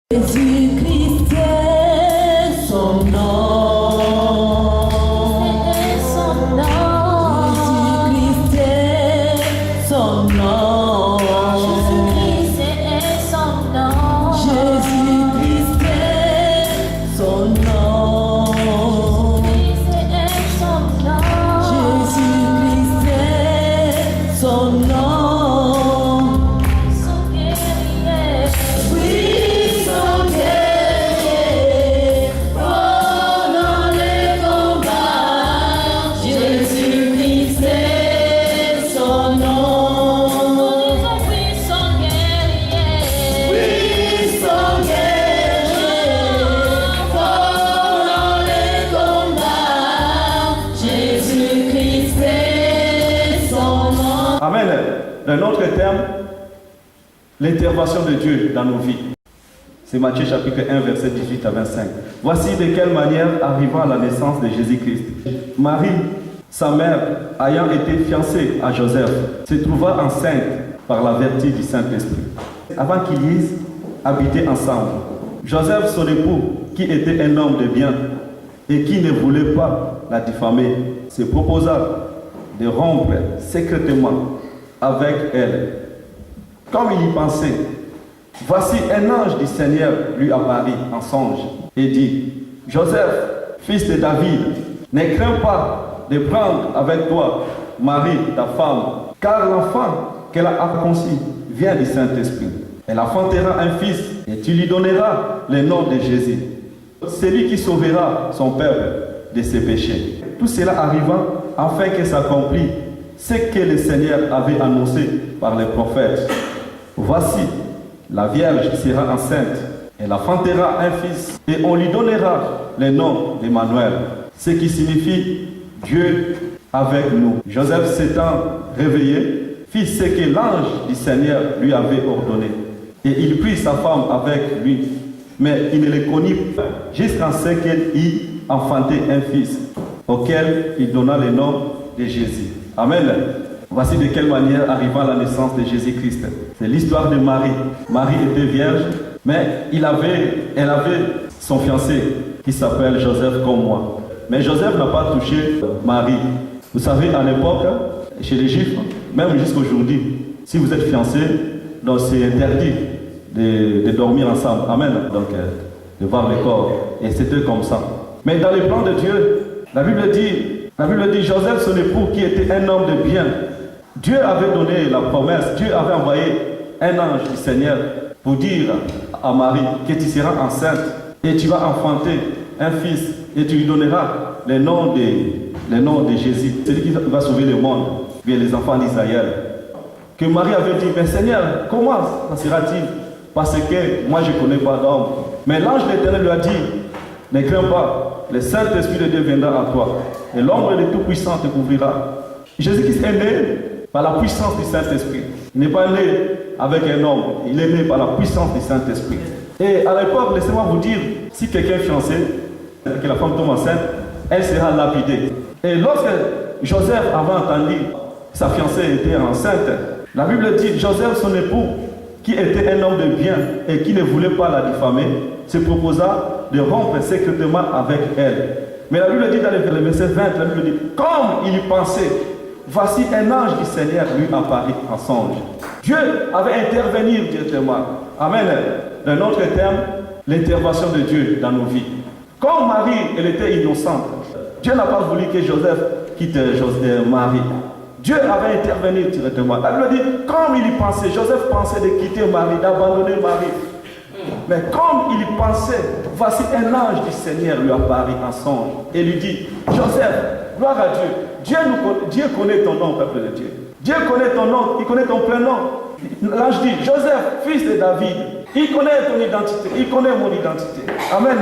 Jésus-Christ est son nom. Jésus-Christ est son nom. Jésus-Christ est son nom. Jésus-Christ est son nom. Jésus-Christ est son nom. Jésus-Christ est son nom. Son guerrier. Oui, son guerrier, pendant les combats, Jésus-Christ est son nom. Oui, son guerrier. Oui, son guerrier, pendant les combats, Jésus-Christ est son nom. Amen. D'un autre terme, l'intervention de Dieu dans nos vies. C'est Matthieu chapitre 1, verset 18 à 25. Voici de quelle manière arriva la naissance de Jésus-Christ. Marie, sa mère, ayant été fiancée à Joseph, se trouva enceinte par la vertu du Saint-Esprit. Avant qu'ils eussent habité ensemble, Joseph, son époux, qui était un homme de bien et qui ne voulait pas la diffamer, se proposa de rompre secrètement avec elle. Comme il y pensait, voici un ange du Seigneur lui apparut en songe et dit: Joseph, fils de David, ne crains pas de prendre avec toi Marie, ta femme, car l'enfant qu'elle a conçu vient du Saint-Esprit. Elle enfantera un fils et tu lui donneras le nom de Jésus. C'est lui qui sauvera son peuple de ses péchés. Tout cela arriva afin que s'accomplisse ce que le Seigneur avait annoncé par les prophètes. Voici, la Vierge sera enceinte, elle enfantera un fils, et on lui donnera le nom d'Emmanuel, ce qui signifie Dieu avec nous. Joseph s'étant réveillé, fit ce que l'ange du Seigneur lui avait ordonné, et il prit sa femme avec lui, mais il ne le connut pas, jusqu'à ce qu'il y enfantait un fils, auquel il donna le nom de Jésus. Amen. Voici de quelle manière arriva la naissance de Jésus-Christ. C'est l'histoire de Marie. Marie était vierge, mais elle avait son fiancé qui s'appelle Joseph comme moi. Mais Joseph n'a pas touché Marie. Vous savez, à l'époque, chez les Juifs, même jusqu'aujourd'hui, si vous êtes fiancé, donc c'est interdit de dormir ensemble. Amen. Donc, de voir le corps. Et c'était comme ça. Mais dans le plan de Dieu, la Bible dit Joseph, son époux, qui était un homme de bien. Dieu avait donné la promesse, Dieu avait envoyé un ange du Seigneur pour dire à Marie que tu seras enceinte et tu vas enfanter un fils et tu lui donneras le nom de Jésus, celui qui va sauver le monde, bien les enfants d'Israël. Que Marie avait dit: mais Seigneur, comment ça sera-t-il? Parce que moi je ne connais pas d'homme. Mais l'ange de l'Éternel lui a dit: ne crains pas, le Saint-Esprit de Dieu viendra à toi et l'ombre de Tout-Puissant te couvrira. Jésus-Christ est né par la puissance du Saint-Esprit. Il n'est pas né avec un homme, il est né par la puissance du Saint-Esprit. Et à l'époque, laissez-moi vous dire, si quelqu'un est fiancé, que la femme tombe enceinte, elle sera lapidée. Et lorsque Joseph avait entendu que sa fiancée était enceinte, la Bible dit: Joseph, son époux, qui était un homme de bien et qui ne voulait pas la diffamer, se proposa de rompre secrètement avec elle. Mais la Bible dit dans le verset 20, la Bible dit: comme il y pensait, voici un ange du Seigneur lui apparut en songe. Dieu avait intervenu directement. Amen. D'un autre terme, l'intervention de Dieu dans nos vies. Comme Marie, elle était innocente, Dieu n'a pas voulu que Joseph quitte Marie. Dieu avait intervenu directement. La Bible dit: comme il y pensait, Joseph pensait de quitter Marie, d'abandonner Marie. Mais comme il y pensait, voici un ange du Seigneur lui apparut en songe et lui dit: Joseph, gloire à Dieu. Dieu connaît ton nom, peuple de Dieu. Dieu connaît ton nom, il connaît ton prénom. L'ange dit: Joseph, fils de David, il connaît ton identité, il connaît mon identité. Amen.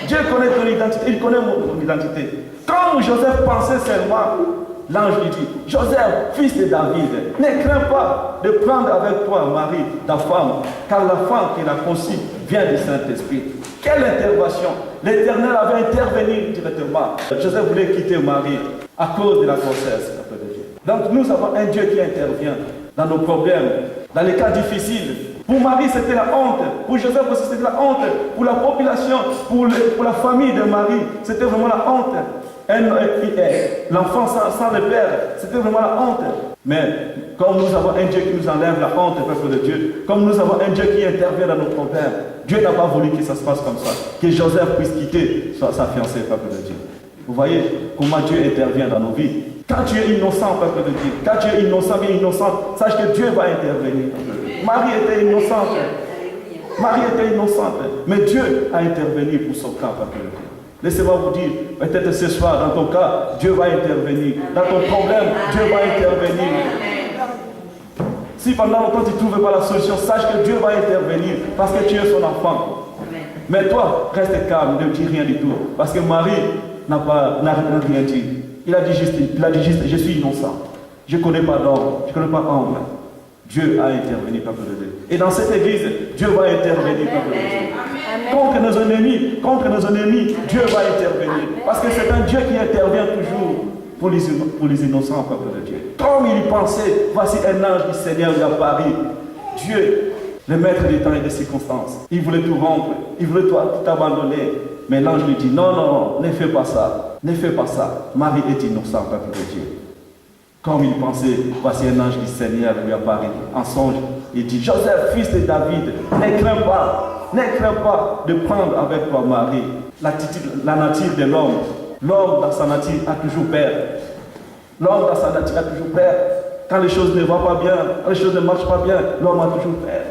Dieu connaît ton identité, il connaît mon identité. Comme Joseph pensait seulement, l'ange lui dit: Joseph, fils de David, ne crains pas de prendre avec toi Marie, ta femme, car la femme qu'il a conçue vient du Saint-Esprit. Quelle intervention! L'Éternel avait intervenu directement. Joseph voulait quitter Marie à cause de la grossesse. Donc nous avons un Dieu qui intervient dans nos problèmes, dans les cas difficiles. Pour Marie, c'était la honte. Pour Joseph aussi, c'était la honte. Pour la population, pour la famille de Marie, c'était vraiment la honte. L'enfant sans le père, c'était vraiment la honte. Mais comme nous avons un Dieu qui nous enlève la honte, peuple de Dieu, comme nous avons un Dieu qui intervient dans nos problèmes, Dieu n'a pas voulu que ça se passe comme ça, que Joseph puisse quitter sa fiancée, peuple de Dieu. Vous voyez comment Dieu intervient dans nos vies. Quand tu es innocent, peuple de Dieu, quand tu es innocent, bien innocente, sache que Dieu va intervenir. Marie était innocente. Marie était innocente. Mais Dieu a intervenu pour son cas, peuple de Dieu. Laissez-moi vous dire, peut-être ce soir, dans ton cas, Dieu va intervenir. Dans ton problème, Dieu va intervenir. Si pendant longtemps tu ne trouves pas la solution, sache que Dieu va intervenir parce que tu es son enfant. Mais toi, reste calme, ne dis rien du tout. Parce que Marie n'a rien dit. Il a dit juste, je suis innocent. Je ne connais pas d'homme, je ne connais pas d'homme. Dieu a intervenu, peuple de Dieu. Et dans cette église, Dieu va intervenir, peuple de Dieu. Contre nos ennemis, Dieu va intervenir. Parce que c'est un Dieu qui intervient toujours pour les innocents, peuple de Dieu. Comme il y pensait, voici un ange du Seigneur lui apparu. Dieu, le maître des temps et des circonstances. Il voulait tout rompre, il voulait tout abandonner. Mais l'ange lui dit, non, ne fais pas ça, ne fais pas ça. Marie est innocente, peuple de Dieu. Comme il pensait, voici un ange du Seigneur lui apparaît en songe. Il dit, Joseph, fils de David, ne crains pas de prendre avec toi Marie, la nature de l'homme. L'homme dans sa nature a toujours peur. L'homme dans sa nature a toujours peur. Quand les choses ne vont pas bien, quand les choses ne marchent pas bien, l'homme a toujours peur.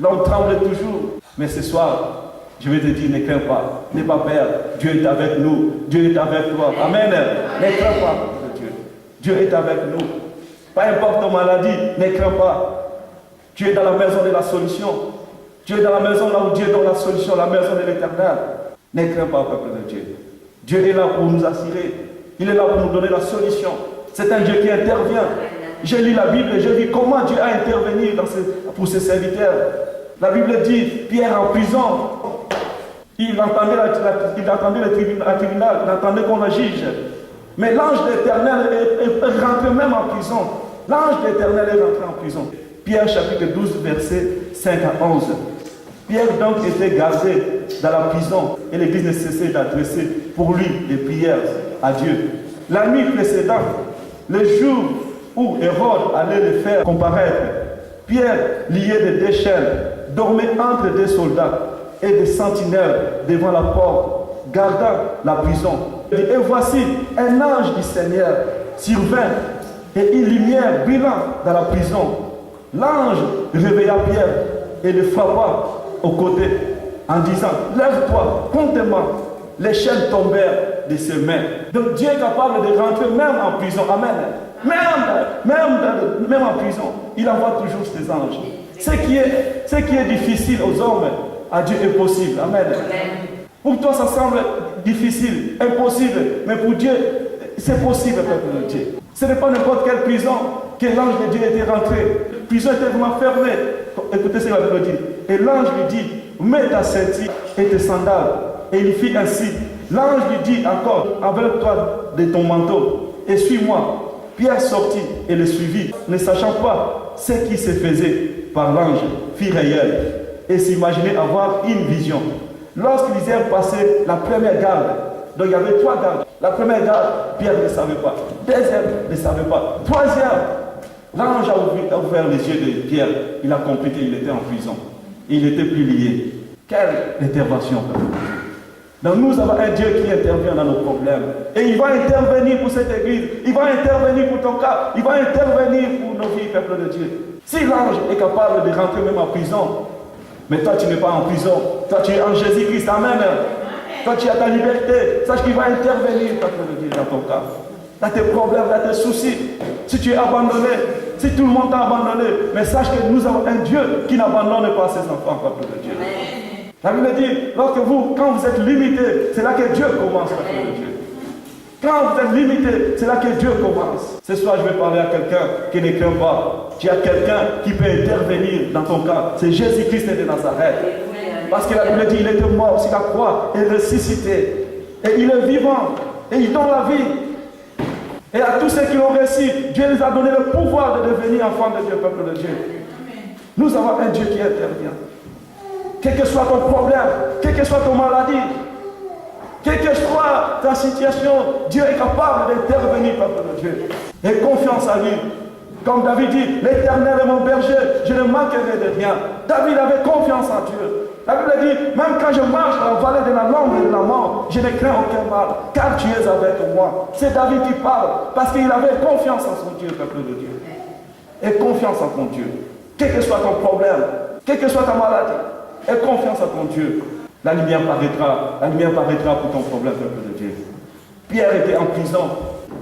L'homme tremble toujours. Mais ce soir, je vais te dire, ne crains pas, n'aie pas peur. Dieu est avec nous. Dieu est avec toi. Amen. Ne crains pas, Dieu. Dieu est avec nous. Pas importe ton maladie, ne crains pas. Tu es dans la maison de la solution. Tu es dans la maison là où Dieu donne la solution, la maison de l'Éternel. Ne crains pas, peuple de Dieu. Dieu est là pour nous assurer. Il est là pour nous donner la solution. C'est un Dieu qui intervient. J'ai lu la Bible et j'ai vu comment Dieu a intervenu pour ses serviteurs. La Bible dit, Pierre en prison, il entendait le tribunal, il entendait qu'on le juge. Mais l'ange de l'Éternel est rentré même en prison. L'ange de l'Éternel est rentré en prison. Pierre chapitre 12, versets 5 à 11. Pierre donc était gardé dans la prison et l'Église ne cessait d'adresser pour lui des prières à Dieu. La nuit précédente, le jour où Hérode allait le faire comparaître, Pierre, lié de deux chaînes, dormait entre des soldats et des sentinelles devant la porte, gardant la prison. Et voici un ange du Seigneur survint et une lumière brillant dans la prison. L'ange réveilla Pierre et le frappa au côté en disant, lève-toi, compte-moi. Les chaînes tombèrent de ses mains. Donc Dieu est capable de rentrer même en prison. Amen. Même en prison, il envoie toujours ses anges. Ce qui est difficile aux hommes, à Dieu est possible. Amen. Pour toi, ça semble difficile, impossible, mais pour Dieu, c'est possible, peuple de Dieu. Ce n'est pas n'importe quelle prison que l'ange de Dieu était rentré. La prison était vraiment fermée. Écoutez ce que la Bible dit. Et l'ange lui dit, mets ta ceinture et tes sandales. Et il fit ainsi. L'ange lui dit encore, enveloppe-toi de ton manteau et suis-moi. Pierre sortit et le suivit, ne sachant pas ce qui se faisait par l'ange, fit rayeur et s'imaginait avoir une vision. Lorsqu'ils eurent passé la première garde, donc il y avait 3 gardes. La première garde, Pierre ne savait pas. Deuxième, ne savait pas. Troisième, l'ange a ouvert les yeux de Pierre. Il a compris qu'il était en prison. Il n'était plus lié. Quelle intervention! Donc nous avons un Dieu qui intervient dans nos problèmes. Et il va intervenir pour cette église. Il va intervenir pour ton cas. Il va intervenir pour nos vies, peuple de Dieu. Si l'ange est capable de rentrer même en prison, mais toi tu n'es pas en prison. Toi tu es en Jésus-Christ. Amen. Toi tu as ta liberté. Sache qu'il va intervenir, peuple de Dieu, dans ton cas. Dans tes problèmes, dans tes soucis. Si tu es abandonné, si tout le monde t'a abandonné, mais sache que nous avons un Dieu qui n'abandonne pas ses enfants, peuple de Dieu. La Bible dit, quand vous êtes limité, c'est là que Dieu commence, peuple de Dieu. Quand vous êtes limité, c'est là que Dieu commence. Ce soir, je vais parler à quelqu'un qui ne craint pas. Tu as quelqu'un qui peut intervenir dans ton cas. C'est Jésus-Christ de Nazareth. Parce que la Bible dit, il était mort sur la croix et ressuscité. Et il est vivant. Et il donne la vie. Et à tous ceux qui l'ont reçu, Dieu les a donné le pouvoir de devenir enfants de Dieu, peuple de Dieu. Nous avons un Dieu qui intervient. Quel que soit ton problème, quelle que soit ton maladie, quelle que soit ta situation, Dieu est capable d'intervenir, peuple de Dieu. Aie confiance à lui. Comme David dit, l'Éternel est mon berger, je ne manquerai de rien. David avait confiance en Dieu. La Bible dit, même quand je marche dans la vallée de la l'ombre et de la mort, je ne crains aucun mal, car tu es avec moi. C'est David qui parle, parce qu'il avait confiance en son Dieu, peuple de Dieu. Aie confiance en ton Dieu. Quel que soit ton problème, quelle que soit ta maladie, aie confiance en ton Dieu. La lumière paraîtra pour ton problème, peuple de Dieu. Pierre était en prison,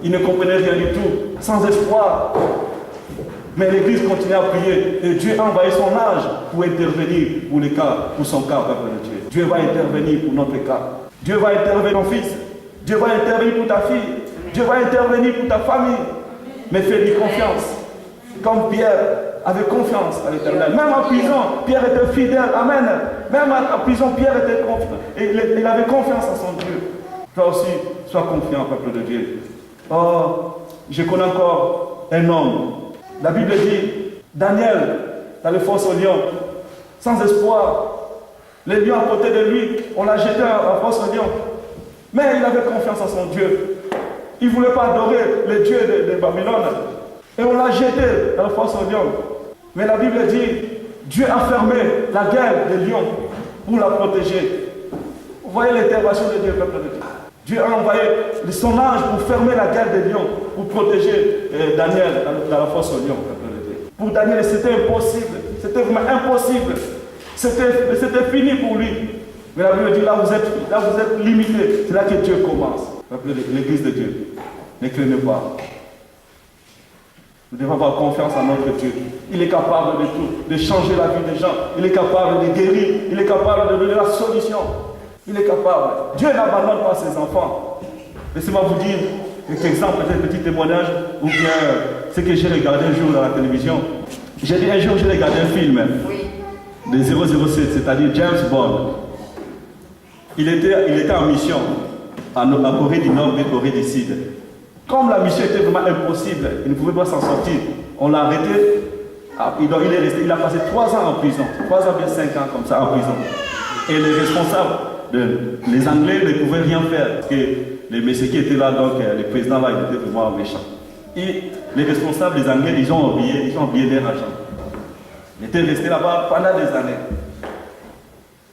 il ne comprenait rien du tout, sans espoir. Mais l'église continuait à prier et Dieu a envoyé son ange pour intervenir pour son cas, peuple de Dieu. Dieu va intervenir pour notre cas. Dieu va intervenir pour ton fils. Dieu va intervenir pour ta fille. Dieu va intervenir pour ta famille. Mais fais-lui confiance. Comme Pierre avait confiance à l'Éternel. Même en prison, Pierre était fidèle. Amen. Même en prison, Pierre était confiant. Il avait confiance en son Dieu. Toi aussi, sois confiant, peuple de Dieu. Oh, je connais encore un homme. La Bible dit, Daniel, dans le fosse au lion, sans espoir. Les lions à côté de lui, on l'a jeté en fosse au lion. Mais il avait confiance en son Dieu. Il ne voulait pas adorer le Dieu de Babylone. Et on l'a jeté dans le fosse au lion. Mais la Bible dit, Dieu a fermé la gueule des lions pour la protéger. Vous voyez l'intervention de Dieu, peuple de Dieu. Dieu a envoyé son ange pour fermer la gueule des lions, pour protéger Daniel dans la fosse au lion. Pour Daniel, c'était impossible. C'était vraiment impossible. C'était fini pour lui. Mais la Bible dit, là vous êtes limité. C'est là que Dieu commence. L'église de Dieu. Ne craignez pas. Nous devons avoir confiance en notre Dieu. Il est capable de tout, de changer la vie des gens. Il est capable de guérir. Il est capable de donner la solution. Il est capable. Dieu n'abandonne pas ses enfants. Laissez-moi vous dire quelques exemples, peut-être petit témoignage, ou bien ce que j'ai regardé un jour dans la télévision. J'ai dit un jour, j'ai regardé un film de 007, c'est-à-dire James Bond. Il était en mission en Corée du Nord et Corée du Sud. Comme la mission était vraiment impossible, il ne pouvait pas s'en sortir. On l'a arrêté. Il a passé 3 ans en prison. 3 ans, bien 5 ans comme ça en prison. Et les responsables, les Anglais ne pouvaient rien faire. Parce que les messieurs qui étaient là, donc les présidents là, ils étaient vraiment méchants. Et les responsables, les Anglais, ils ont oublié leur argent. Ils étaient restés là-bas pendant des années.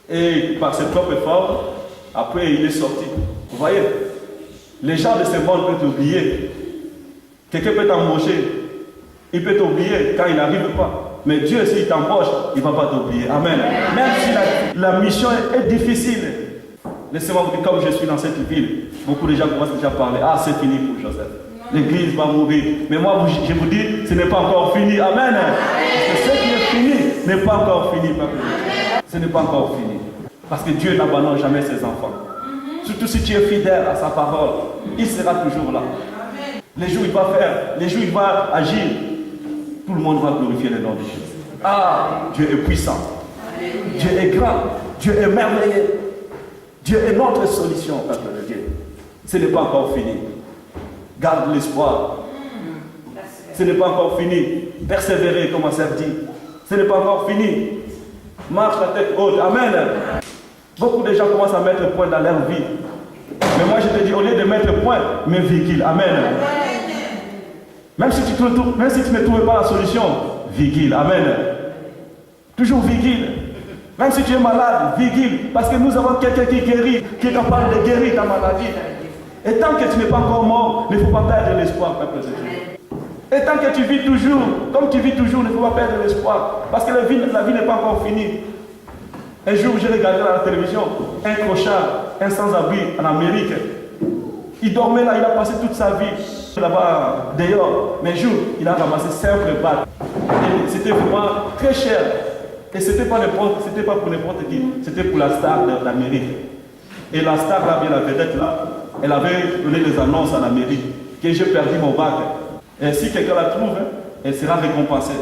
Et par ses propres efforts, après il est sorti. Vous voyez, les gens de ce monde peuvent t'oublier. Quelqu'un peut t'embaucher. Il peut t'oublier quand il n'arrive pas. Mais Dieu, s'il t'embauche, il ne va pas t'oublier. Amen. Même si la mission est difficile. Laissez-moi vous dire, comme je suis dans cette ville, beaucoup de gens commencent déjà à parler. Ah, c'est fini pour Joseph. L'église va mourir. Mais moi, je vous dis, ce n'est pas encore fini. Amen. Parce que ce qui est fini n'est pas encore fini. Ce n'est pas encore fini. Parce que Dieu n'abandonne jamais ses enfants. Surtout si tu es fidèle à sa parole, il sera toujours là. Les jours où il va faire, les jours où il va agir, tout le monde va glorifier le nom de Jésus. Ah, Dieu est puissant. Dieu est grand. Dieu est merveilleux. Dieu est notre solution, peuple de Dieu. Ce n'est pas encore fini. Garde l'espoir. Ce n'est pas encore fini. Persévérer, comme on s'est dit. Ce n'est pas encore fini. Marche la tête haute. Amen. Beaucoup de gens commencent à mettre point dans leur vie. Mais moi, je te dis, au lieu de mettre point, mets virgule. Amen. Même si tu ne trouves pas la solution, virgule. Amen. Toujours virgule. Même si tu es malade, virgule. Parce que nous avons quelqu'un qui guérit, qui est capable de guérir ta maladie. Et tant que tu n'es pas encore mort, il ne faut pas perdre l'espoir, peuple de Dieu. Et tant que tu vis toujours, comme tu vis toujours, il ne faut pas perdre l'espoir. Parce que la vie n'est pas encore finie. Un jour, j'ai regardé à la télévision un clochard, un sans-abri en Amérique. Il dormait là, il a passé toute sa vie là-bas dehors. Mais un jour, il a ramassé 5 balles. Et c'était vraiment très cher. Et ce n'était pas pour n'importe qui, c'était pour la star d'Amérique. Et la star là, bien la vedette là, elle avait donné des annonces en Amérique que j'ai perdu mon bac. Et si quelqu'un la trouve, elle sera récompensée.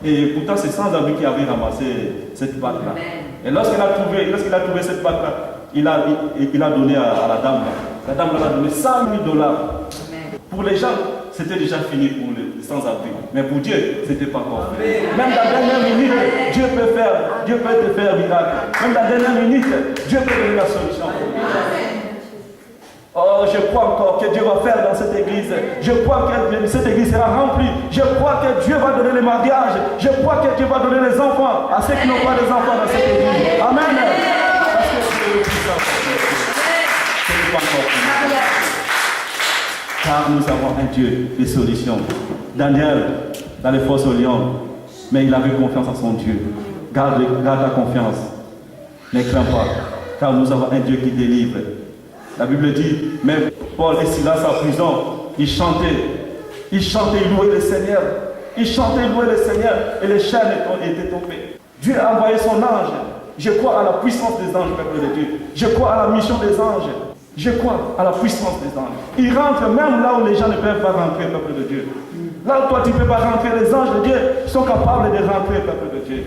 Et pourtant, c'est sans-abri qui avait ramassé cette bague là. Et lorsqu'il a trouvé cette bague là, il a donné à la dame là. La dame là a donné $100 000. Pour les gens, c'était déjà fini pour eux. sans abri. Mais pour Dieu, ce n'était pas encore fait. Même dans la dernière minute, Dieu peut te faire miracle. Même dans la dernière minute, Dieu peut donner la solution. Oh, je crois encore que Dieu va faire dans cette église. Je crois que cette église sera remplie. Je crois que Dieu va donner les mariages. Je crois que Dieu va donner les enfants à ceux qui n'ont pas les enfants dans cette église. Amen. Parce que Dieu est puissant. Ce n'est pas encore fini. Car nous avons un Dieu de solutions. Daniel, dans les fosses au lion, mais il avait confiance en son Dieu. Garde ta confiance. Ne crains pas, car nous avons un Dieu qui délivre. La Bible dit, même Paul et Silas en prison, ils chantaient, ils louaient le Seigneur. Ils chantaient, ils louaient le Seigneur, et les chaînes étaient tombées. Dieu a envoyé son ange. Je crois à la puissance des anges, peuple de Dieu. Je crois à la mission des anges. Je crois à la puissance des anges. Ils rentrent même là où les gens ne peuvent pas rentrer, peuple de Dieu. Là où toi tu ne peux pas rentrer, les anges de Dieu sont capables de rentrer, peuple de Dieu.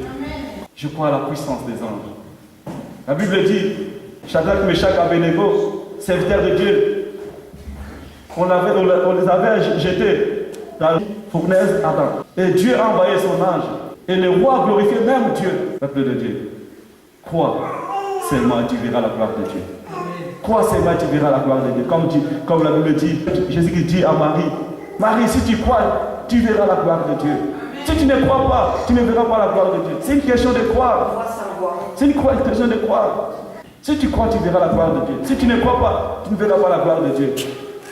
Je crois à la puissance des anges. La Bible dit, Shadrach, Meshach, Abednego, serviteurs de Dieu, on les avait jetés dans la fournaise Adam. Et Dieu a envoyé son ange. Et le roi glorifiait même Dieu, peuple de Dieu. Crois seulement, tu verras la gloire de Dieu. Crois seulement, tu verras la gloire de Dieu. Comme la Bible dit, Jésus dit à Marie, Marie, si tu crois, tu verras la gloire de Dieu. Si tu ne crois pas, tu ne verras pas la gloire de Dieu. C'est une question de croire. C'est une question de croire. Si tu crois, tu verras la gloire de Dieu. Si tu ne crois pas, tu ne verras pas la gloire de Dieu.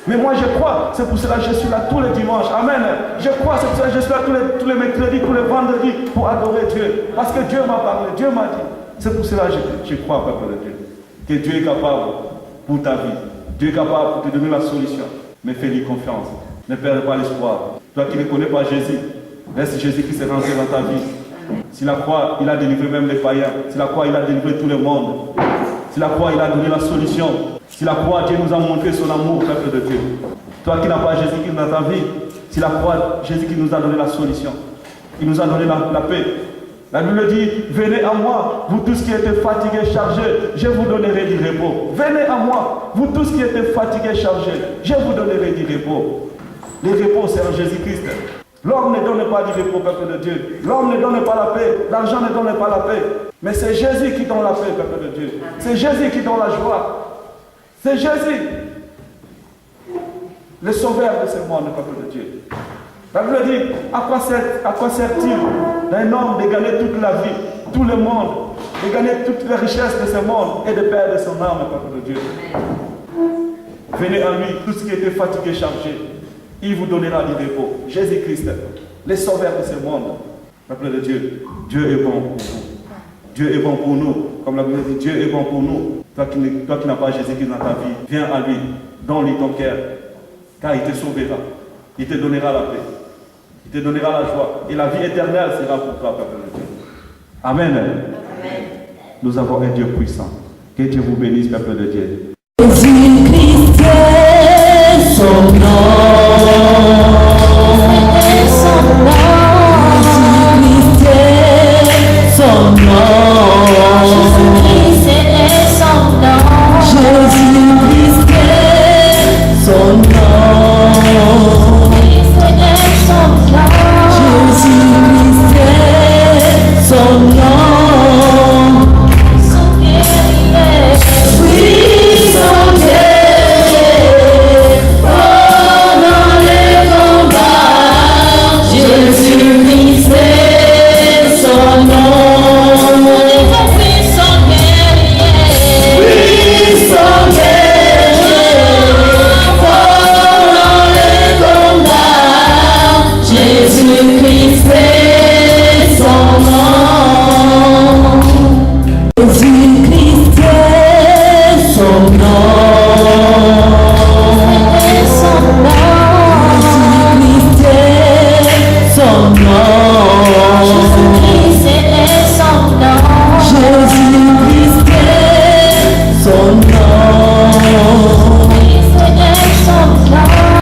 Mais moi je crois, c'est pour cela que je suis là tous les dimanches. Amen. Je crois, c'est pour cela que je suis là tous les mercredis, tous les vendredis pour adorer Dieu. Parce que Dieu m'a parlé, Dieu m'a dit. C'est pour cela que je crois, peuple de Dieu, que Dieu est capable pour ta vie. Dieu est capable pour te donner la solution. Mais fais-lui confiance. Ne perds pas l'espoir. Toi qui ne connais pas Jésus, laisse Jésus qui s'est rentré dans ta vie. S'il la croit, il a délivré même les païens. S'il la croit, il a délivré tout le monde. S'il la croit, il a donné la solution. S'il la croit, Dieu nous a montré son amour, peuple de Dieu. Toi qui n'as pas Jésus qui est dans ta vie, s'il la croit, Jésus qui nous a donné la solution. Il nous a donné la paix. La Bible dit, venez à moi, vous tous qui êtes fatigués, chargés, je vous donnerai du repos. Venez à moi, vous tous qui êtes fatigués, chargés, je vous donnerai du repos. Le repos, c'est en Jésus-Christ. L'homme ne donne pas du repos, peuple de Dieu. L'homme ne donne pas la paix. L'argent ne donne pas la paix. Mais c'est Jésus qui donne la paix, peuple de Dieu. C'est Jésus qui donne la joie. C'est Jésus, le sauveur de ce monde, peuple de Dieu. La Bible dit, à quoi sert-il d'un homme de gagner toute la vie, tout le monde, de gagner toutes les richesses de ce monde et de perdre son âme, peuple de Dieu. Venez à lui, tous qui étaient fatigués, chargés. Il vous donnera du repos. Jésus-Christ, le sauveur de ce monde. Peuple de Dieu, Dieu est bon pour vous. Dieu est bon pour nous. Comme la Bible dit, Dieu est bon pour nous. Toi qui n'as pas Jésus-Christ dans ta vie, viens à lui, donne-lui ton cœur, car il te sauvera. Il te donnera la paix. Il te donnera la joie. Et la vie éternelle sera pour toi, peuple de Dieu. Amen. Amen. Nous avons un Dieu puissant. Que Dieu vous bénisse, peuple de Dieu. Jésus-Christ, son nom.